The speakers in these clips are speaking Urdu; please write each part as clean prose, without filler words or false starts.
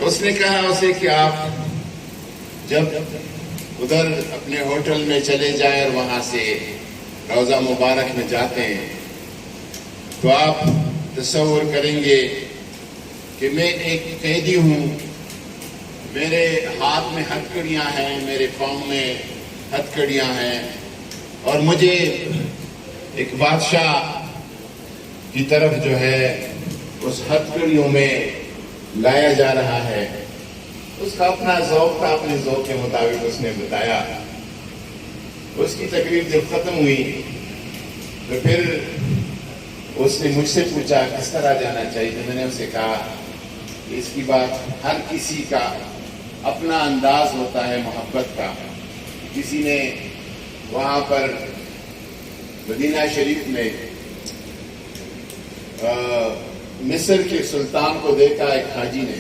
تو اس نے کہا اسے کہ آپ جب ادھر اپنے ہوٹل میں چلے جائیں اور وہاں سے روضہ مبارک میں جاتے ہیں تو آپ تصور کریں گے کہ میں ایک قیدی ہوں، میرے ہاتھ میں ہتھکڑیاں ہیں، میرے پاؤں میں ہتھکڑیاں ہیں، اور مجھے ایک بادشاہ کی طرف جو ہے اس ہتھکڑیوں میں لایا جا رہا ہے۔ اس کا اپنا ذوق تھا، اپنے ذوق کے مطابق اس نے بتایا۔ اس کی تقریب جب ختم ہوئی تو پھر اس نے مجھ سے پوچھا کس طرح جانا چاہیے، تو میں نے اسے کہا کہ اس کی بات ہر کسی کا اپنا انداز ہوتا ہے محبت کا۔ کسی نے وہاں پر مدینہ شریف میں مصر کے سلطان کو دیکھا، ایک حاجی نے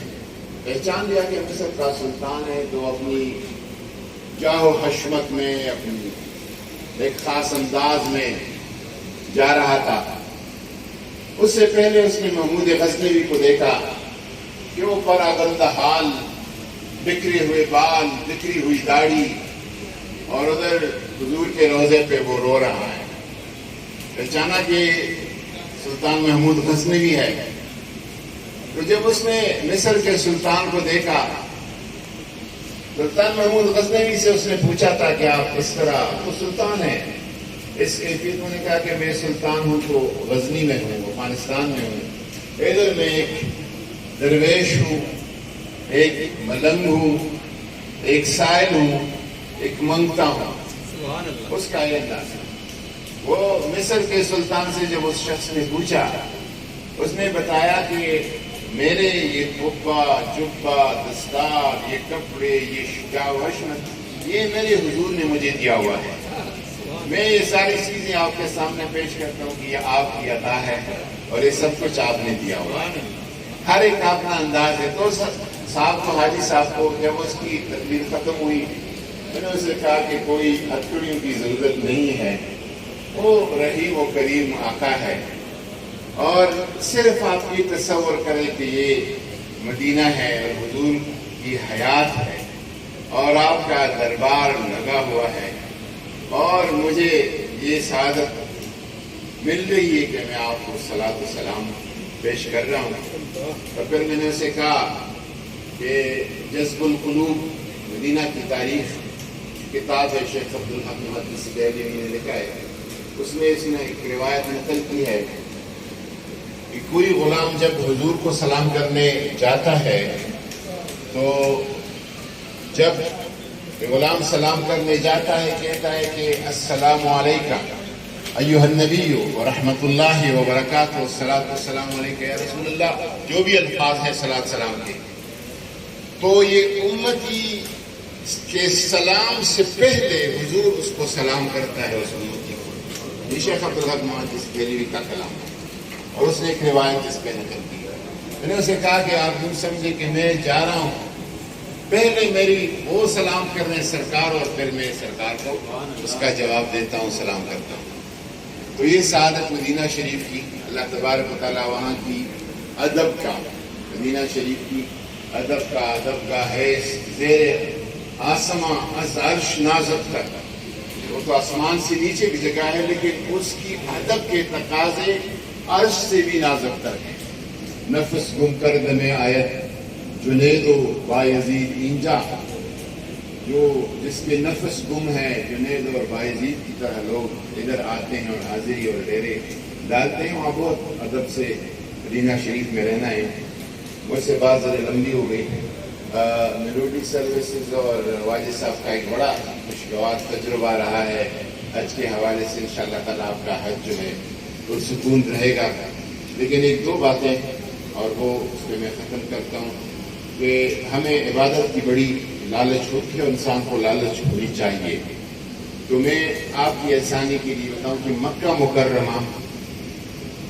پہچان لیا کہ مصر کا سلطان ہے، تو اپنی جاہ و حشمت میں اپنی ایک خاص انداز میں جا رہا تھا۔ اس سے پہلے اس نے محمود غزنوی کو دیکھا کہ وہ پراگندہ حال، بکھرے ہوئے بال، بکھری ہوئی داڑھی، اور ادھر حضور کے روضے پہ وہ رو رہا ہے۔ پہچانا کہ سلطان محمود غزنوی ہے۔ تو جب اس نے مصر کے سلطان کو دیکھا، سلطان محمود غزنوی سے اس نے پوچھا تھا کہ آپ کس طرح، وہ سلطان ہے، اس کیفیت میں نے کہا کہ میں سلطان ہوں تو غزنی میں ہوں، افغانستان میں ہوں، ادھر میں ایک درویش ہوں، ایک ملنگ ہوں، ایک سائل ہوں، ایک منگتا ہوں۔ اس کا یہ انداز ہے۔ وہ مصر کے سلطان سے جب اس شخص نے پوچھا، اس نے بتایا کہ میرے یہ قبہ، جبہ، دستار، یہ کپڑے، یہ جاہ و حشمت، یہ میرے حضور نے مجھے دیا ہوا ہے۔ میں یہ ساری چیزیں آپ کے سامنے پیش کرتا ہوں کہ یہ آپ کی عطا ہے اور یہ سب کچھ آپ نے دیا ہوا ہے۔ ہر ایک کا اپنا انداز ہے۔ تو صاحب کو، حاجی صاحب کو جب اس کی تقریر ختم ہوئی، میں نے اسے کہا کہ کوئی ہتھکڑیوں کی ضرورت نہیں ہے، وہ رحیم و کریم آقا ہے، اور صرف آپ یہ تصور کریں کہ یہ مدینہ ہے اور حضور کی حیات ہے اور آپ کا دربار لگا ہوا ہے، اور مجھے یہ سعادت مل رہی ہے کہ میں آپ کو صلاۃ و سلام پیش کر رہا ہوں۔ اور پھر میں نے اسے کہا کہ جذب القلوب مدینہ کی تاریخ کتاب ہے، شیخ عبدالحق محدث دہلوی نے لکھا ہے، اس میں اس نے ایک روایت نقل کی ہے کہ کوئی غلام جب حضور کو سلام کرنے جاتا ہے تو جب غلام سلام کرنے جاتا ہے کہتا ہے کہ السلام علیکہ ایھا النبی ورحمۃ اللہ وبرکاتہ، الصلاۃ والسلام علیکہ یا رسول اللہ، جو بھی الفاظ ہیں صلاۃ سلام کے، تو یہ امتی کے سلام سے پہلے حضور اس کو سلام کرتا ہے، اس امتی کو۔ یہ شیخ عبدالحق محدث دہلوی کا کلام ہے، اور اس نے ایک روایت اس پہ نقل کی۔ میں نے اسے کہا کہ آپ یوں سمجھے کہ میں جا رہا ہوں، پہلے میری وہ سلام کر رہے ہیں سرکار، اور پھر میں سرکار کو اس کا جواب دیتا ہوں، سلام کرتا ہوں۔ تو یہ سعادت مدینہ شریف کی، اللہ تبارک و تعالیٰ وہاں کی ادب کا، مدینہ شریف کی ادب کا ہے زیر آسماں از عرش نازک تک، وہ تو آسمان سے نیچے کی جگہ ہے، لیکن اس کی ادب کے تقاضے عرش سے بھی نازک تک ہیں۔ نفس گم کر دمِ آیت جنید و بایزید اینجا، جو جس کے نفس گم ہے جنید اور بایزید کی طرح لوگ ادھر آتے ہیں اور حاضری اور ڈیرے ڈالتے ہیں، وہاں بہت ادب سے مدینہ شریف میں رہنا ہے۔ مجھ سے بات ذرا لمبی ہو گئی۔ میلوڈی سروسز اور واجد صاحب کا ایک بڑا خوشگوار تجربہ رہا ہے حج کے حوالے سے، انشاءاللہ تعالیٰ آپ کا حج جو ہے پرسکون رہے گا۔ لیکن ایک دو باتیں اور وہ اس پہ میں ختم کرتا ہوں کہ ہمیں عبادت کی بڑی لالچ ہوتی ہے، انسان کو لالچ ہونی چاہیے۔ تو میں آپ کی آسانی کے لیے بتاؤں کہ مکہ مکرمہ،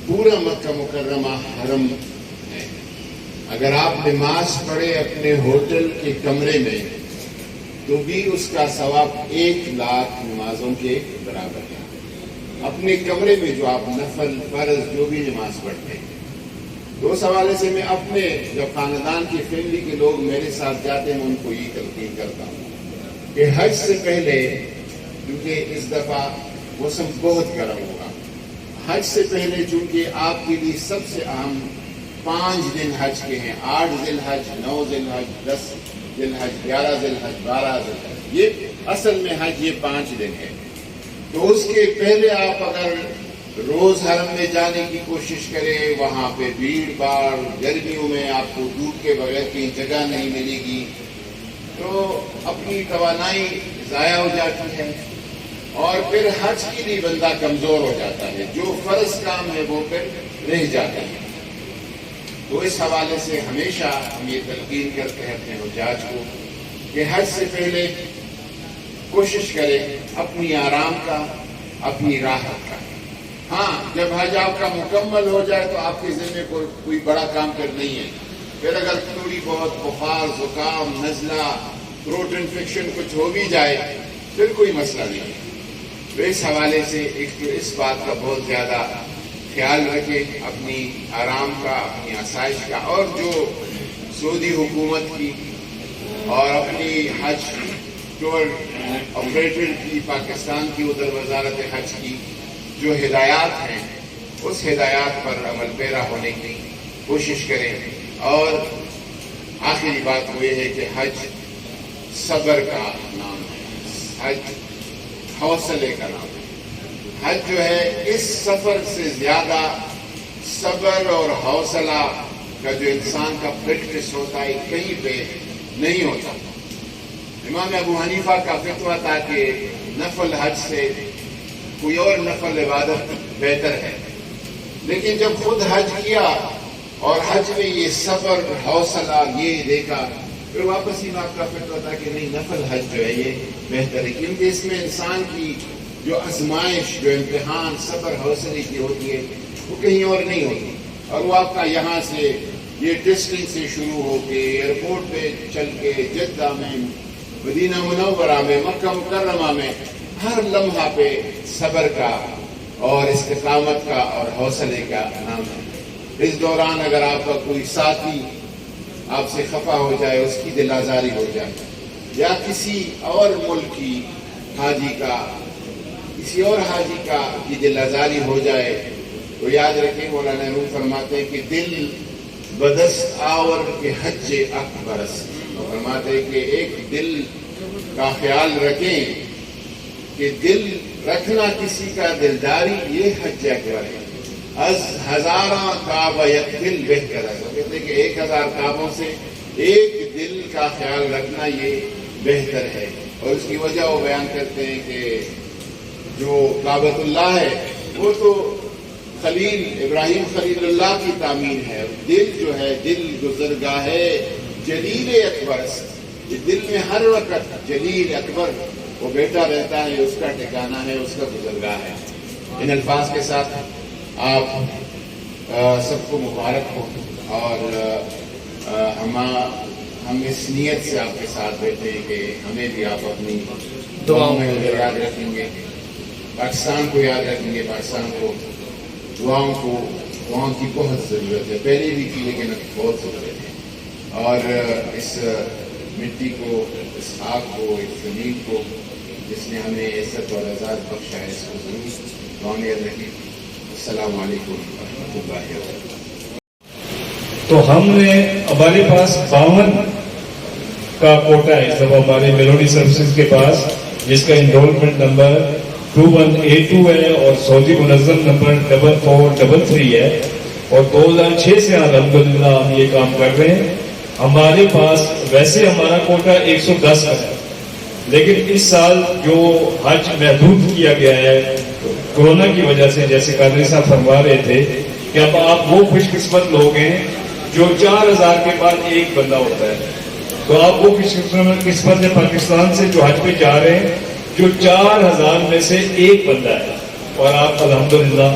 پورا مکہ مکرمہ حرم ہے۔ اگر آپ نماز پڑھے اپنے ہوٹل کے کمرے میں تو بھی اس کا ثواب 1,00,000 نمازوں کے برابر ہے۔ اپنے کمرے میں جو آپ نفل، فرض جو بھی نماز پڑھتے ہیں، تو اس حوالے سے میں اپنے جب خاندان کی فیملی کے لوگ میرے ساتھ جاتے ہیں ان کو یہ تلقین کرتا ہوں کہ حج سے پہلے، کیونکہ اس دفعہ موسم بہت گرم ہوگا، حج سے پہلے چونکہ آپ کے لیے سب سے اہم 5 دن حج کے ہیں، 8 ذی الحج، 9 ذی الحج، 10 ذی الحج، 11 ذی الحج، 12 ذی الحج، یہ اصل میں حج یہ 5 دن ہے۔ تو اس کے پہلے آپ اگر روز حرم میں جانے کی کوشش کریں، وہاں پہ بھیڑ بھاڑ، گرمیوں میں آپ کو دودھ کے بغیر کہیں جگہ نہیں ملے گی، تو اپنی توانائی ضائع ہو جاتی ہے، اور پھر حج کے لیے بندہ کمزور ہو جاتا ہے، جو فرض کام ہے وہ پھر رہ جاتا ہے۔ تو اس حوالے سے ہمیشہ ہم یہ تلقین کرتے ہیں اپنے حجاج کو کہ حج سے پہلے کوشش کریں اپنی آرام کا، اپنی راحت کا۔ ہاں، جب حج آپ کا مکمل ہو جائے تو آپ کے ذمے کوئی بڑا کام کر نہیں ہے، پھر اگر تھوڑی بہت بخار، زکام، نزلہ، تھروٹ انفیکشن کچھ ہو بھی جائے پھر کوئی مسئلہ نہیں ہے۔ تو اس حوالے سے ایک تو اس بات کا بہت زیادہ خیال رکھیں، اپنی آرام کا، اپنی آسائش کا، اور جو سعودی حکومت کی اور اپنی حج ٹور آپریٹر کی، پاکستان کی ادھر وزارت حج کی جو ہدایات ہیں اس ہدایات پر عمل پیرا ہونے کی کوشش کریں۔ اور آخری بات وہ یہ ہے کہ حج صبر کا نام ہے، حج حوصلے کا نام ہے۔ حج جو ہے اس سفر سے زیادہ صبر اور حوصلہ کا جو انسان کا پریکٹس ہوتا ہے کہیں پہ نہیں ہوتا۔ امام ابو حنیفہ کا فتویٰ تھا کہ نفل حج سے کوئی اور نفل عبادت بہتر ہے، لیکن جب خود حج کیا اور حج میں یہ صبر، حوصلہ یہ دیکھا، پھر واپس امام کا فتویٰ تھا کہ نہیں، نفل حج جو ہے یہ بہتر ہے، کیونکہ اس میں انسان کی جو آزمائش، جو امتحان صبر حوصلے کی ہوتی ہے وہ کہیں اور نہیں ہوتی، اور وہ آپ کا یہاں سے یہ ٹیسٹنگ سے شروع ہو کے ایئرپورٹ پہ چل کے جدہ میں، مدینہ منورہ میں، مکہ مکرمہ میں، ہر لمحہ پہ صبر کا اور استقامت کا اور حوصلے کا نام ہے۔ اس دوران اگر آپ کا کوئی ساتھی آپ سے خفا ہو جائے، اس کی دل آزاری ہو جائے، یا کسی اور ملک کی حاجی کا، کسی اور حاجی کا کی دل آزاری ہو جائے، تو یاد رکھیں مولانا روم فرماتے ہیں کہ دل بدست آور کے حج اکبر است، فرماتے ہیں کہ ایک دل کا خیال رکھیں کہ دل رکھنا کسی کا دلداری یہ حج اکبر ہے۔ از ہزاراں کعبہ یک دل بہتر ہے، کہتے ہیں کہ 1000 کعبوں سے ایک دل کا خیال رکھنا یہ بہتر ہے۔ اور اس کی وجہ وہ بیان کرتے ہیں کہ جو کعبۃ اللہ ہے وہ تو خلیل ابراہیم خلیل اللہ کی تعمیر ہے، دل جو ہے دل گزرگاہ ہے جلیل اکبر است، یہ دل میں ہر وقت جلیل اکبر وہ بیٹا رہتا ہے، اس کا ٹھکانہ ہے، اس کا گزرگاہ ہے۔ ان الفاظ کے ساتھ آپ سب کو مبارک ہو، اور ہم اس نیت سے آپ کے ساتھ بیٹھے ہیں کہ ہمیں بھی آپ اپنی دعاؤں میں یاد رکھیں گے، پاکستان کو یاد رکھیں گے، پاکستان کو دعاؤں کی بہت ضرورت ہے، پہلے بھی کی لیکن بہت ضرورت ہے۔ اور اس مٹی کو، اس آگ کو، اس زمین کو جس نے ہمیں عزت اور اعزاز بخشا ہے، اس کو ضرور دعا میں یاد رکھیں۔ السلام علیکم ورحمۃ اللہ وبرکاتہ۔ تو ہم نے ہمارے پاس 52 کا کوٹا ہے سب ہمارے میلوڈی سروسز کے پاس، جس کا انرولمنٹ نمبر 2182 ہے اور سعودی منظم نمبر 4433 ہے، اور 2006 سے الحمدللہ ہم یہ کام کر رہے ہیں۔ ہمارے پاس ویسے ہمارا کوٹا 110 کا ہے، لیکن اس سال جو حج محدود کیا گیا ہے کورونا کی وجہ سے، جیسے قادری صاحب فرما رہے تھے کہ اب آپ وہ خوش قسمت لوگ ہیں جو 4000 کے بعد ایک بندہ ہوتا ہے، تو آپ وہ خوش قسمت ہیں پاکستان سے جو حج پہ جا رہے ہیں جو 4000 میں سے ایک بندہ ہے، اور آپ الحمدللہ۔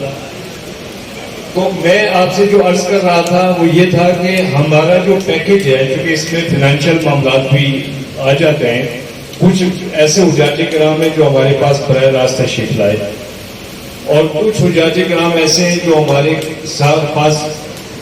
تو میں آپ سے جو عرض کر رہا تھا وہ یہ تھا کہ ہمارا جو پیکج ہے، چونکہ اس میں فائنینشیل معاملات بھی آ جاتے ہیں، کچھ ایسے حجاج کرام ہیں جو ہمارے پاس براہ راست تشریف لائے، اور کچھ حجاج کرام ایسے ہیں جو ہمارے پاس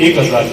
1,000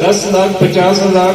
10,50,000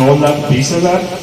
9,20,000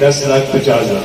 10,50,000।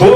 2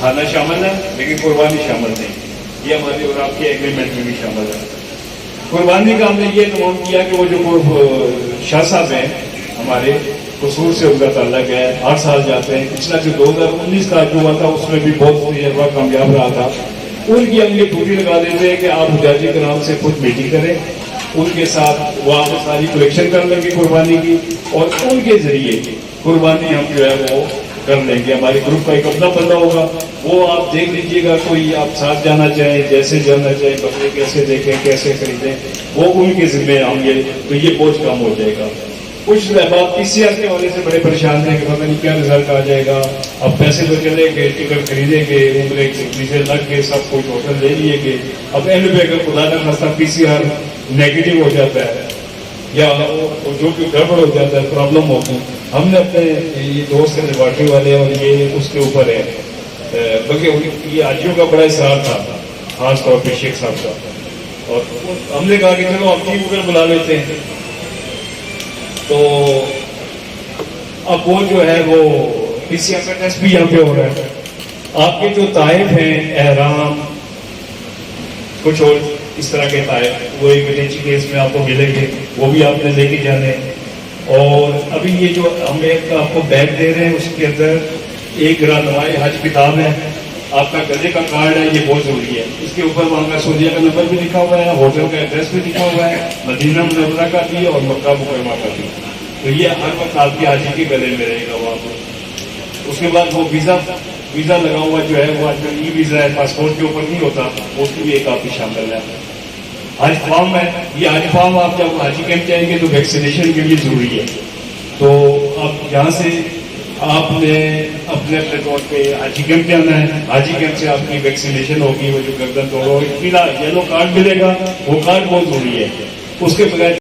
کھانا شامل ہے لیکن قربانی شامل نہیں. یہ ہمارے اور آپ کے ایگریمنٹ میں بھی شامل ہے. قربانی کا ہم نے یہ نوٹ کیا کہ وہ جو شاہ صاحب ہیں ہمارے قصور سے ان کا تعلق ہے, 8 سال جاتے ہیں. پچھلا جو 2019 کا جو ہوا تھا اس میں بھی بہت تجربہ کامیاب رہا تھا. ان کی ہم یہ ڈیوٹی لگا دیتے ہیں کہ آپ حجاجی کرام سے خود میٹنگ کریں, ان کے ساتھ وہاں سے ساری کلیکشن کر لیں گے قربانی کی, اور ان کے ذریعے قربانی ہم جو ہے وہ کر لیں گے. ہمارے گروپ کا ایک اپنا بندہ ہوگا, وہ آپ دیکھ لیجیے گا, کوئی آپ ساتھ جانا چاہیں, جیسے جانا چاہیں, بکرے کیسے دیکھیں, کیسے خریدیں, وہ ان کے ذمہ ہوں گے, تو یہ بوجھ کم ہو جائے گا. کچھ احباب PCR کے حوالے سے بڑے پریشان ہیں کہ پتہ نہیں کیا رزلٹ آ جائے گا. اب پیسے تو چلے گئے, ٹکٹ خریدیں گے, عمرے ویزے لگ گئے, سب کچھ ہوٹل لے لیے گئے. اب اینڈ پہ اگر خدا نہ خواستہ PCR نیگیٹو ہو جاتا ہے یا جو کہ گڑبڑ ہو جاتا ہے, پرابلم ہوتی ہے, ہم نے اپنے یہ دوست ہیں لیبارٹری والے, اور یہ اس کے اوپر ہے, بلکہ یہ حاجیوں کا بڑا اصرار تھا, خاص طور پہ شیخ صاحب کا, اور ہم نے کہا کہ چلو ہم ٹیم اوپر بلا لیتے ہیں. تو اب وہ جو ہے وہ PCR کا ٹیسٹ بھی یہاں پہ ہو رہا ہے. آپ کے جو طائف ہیں, احرام, کچھ اور اس طرح کے طائف, وہ ایک ولیجی کیس میں آپ کو ملیں گے, وہ بھی آپ نے لے کے جانے. اور ابھی یہ جو ہم ایک آپ کو بیگ دے رہے ہیں, اس کے اندر ایک رہنمائی حج کتاب ہے, آپ کا گلے کا کارڈ ہے, یہ بہت ضروری ہے. اس کے اوپر وہاں کا سعودیہ کا نمبر بھی لکھا ہوا ہے, ہوٹل کا ایڈریس بھی لکھا ہوا ہے, مدینہ منورہ کا بھی اور مکہ مکرمہ کا بھی. تو یہ ہر وقت آپ کے حاجی کے گلے میں رہے گا وہاں پہ. اس کے بعد وہ ویزا لگا ہوا جو ہے, وہ آج کل ای ویزا ہے, پاسپورٹ کے اوپر نہیں ہوتا, اس کی بھی ایک کافی شامل ہے. حج فارم ہے, یہ حج فارم آپ جب حاجی کیمپ جائیں گے تو ویکسینیشن کے لیے ضروری ہے. تو اب یہاں سے آپ نے اپنے طور پہ حاجی کیمپ جانا ہے, حاجی کیمپ سے آپ کی ویکسینیشن ہوگی, وہ جو گردن توڑو, پیلا یلو کارڈ ملے گا, وہ کارڈ بہت ضروری ہے. اس کے بغیر